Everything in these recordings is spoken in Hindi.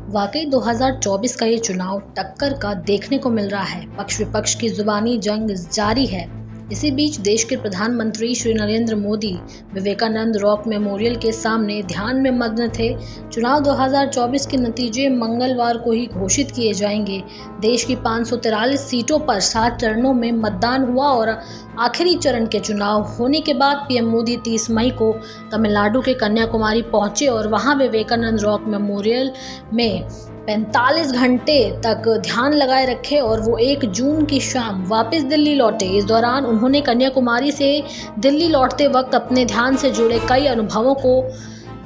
वाकई 2024 का ये चुनाव टक्कर का देखने को मिल रहा है। पक्ष विपक्ष की जुबानी जंग जारी है। इसी बीच देश के प्रधानमंत्री श्री नरेंद्र मोदी विवेकानंद रॉक मेमोरियल के सामने ध्यान में मग्न थे। चुनाव 2024 के नतीजे मंगलवार को ही घोषित किए जाएंगे। देश की 543 सीटों पर 7 चरणों में मतदान हुआ और आखिरी चरण के चुनाव होने के बाद पीएम मोदी 30 मई को तमिलनाडु के कन्याकुमारी पहुंचे और वहां विवेकानंद रॉक मेमोरियल में 45 घंटे तक ध्यान लगाए रखे और वो 1 जून की शाम वापस दिल्ली लौटे। इस दौरान उन्होंने कन्याकुमारी से दिल्ली लौटते वक्त अपने ध्यान से जुड़े कई अनुभवों को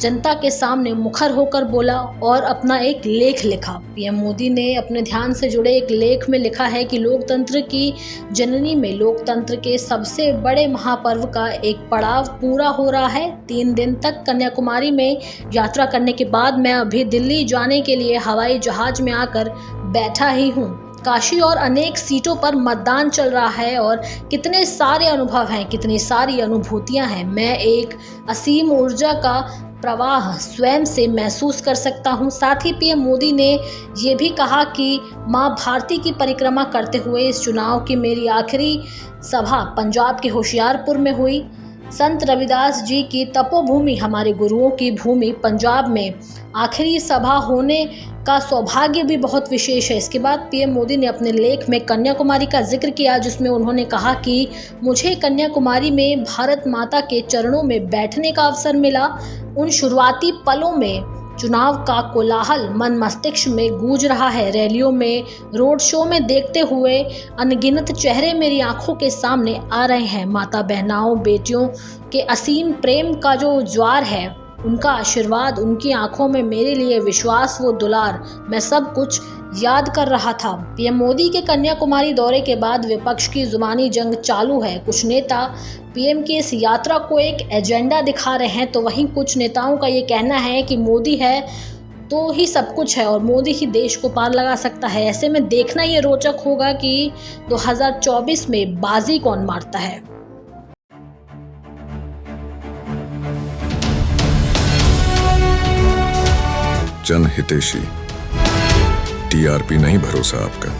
जनता के सामने मुखर होकर बोला और अपना एक लेख लिखा। पीएम मोदी ने अपने ध्यान से जुड़े एक लेख में लिखा है कि लोकतंत्र की जननी में लोकतंत्र के सबसे बड़े महापर्व का एक पड़ाव पूरा हो रहा है। 3 दिन तक कन्याकुमारी में यात्रा करने के बाद मैं अभी दिल्ली जाने के लिए हवाई जहाज में आकर बैठा ही हूँ। काशी और अनेक सीटों पर मतदान चल रहा है और कितने सारे अनुभव हैं, कितनी सारी अनुभूतियां हैं। मैं एक असीम ऊर्जा का प्रवाह स्वयं से महसूस कर सकता हूं। साथ ही पीएम मोदी ने ये भी कहा कि मां भारती की परिक्रमा करते हुए इस चुनाव की मेरी आखिरी सभा पंजाब के होशियारपुर में हुई। संत रविदास जी की तपोभूमि, हमारे गुरुओं की भूमि पंजाब में आखिरी सभा होने का सौभाग्य भी बहुत विशेष है। इसके बाद पीएम मोदी ने अपने लेख में कन्याकुमारी का जिक्र किया, जिसमें उन्होंने कहा कि मुझे कन्याकुमारी में भारत माता के चरणों में बैठने का अवसर मिला। उन शुरुआती पलों में चुनाव का कोलाहल मन मस्तिष्क में गूंज रहा है। रैलियों में, रोड शो में देखते हुए अनगिनत चेहरे मेरी आंखों के सामने आ रहे हैं। माता बहनाओं बेटियों के असीम प्रेम का जो ज्वार है, उनका आशीर्वाद, उनकी आंखों में मेरे लिए विश्वास, वो दुलार, मैं सब कुछ याद कर रहा था। पीएम मोदी के कन्याकुमारी दौरे के बाद विपक्ष की जुबानी जंग चालू है। कुछ नेता पीएम की इस यात्रा को एक एजेंडा दिखा रहे हैं, तो वहीं कुछ नेताओं का ये कहना है कि मोदी है तो ही सब कुछ है और मोदी ही देश को पार लगा सकता है। ऐसे में देखना ये रोचक होगा कि 2024 में बाजी कौन मारता है। जनहितैषी, टीआरपी नहीं भरोसा आपका।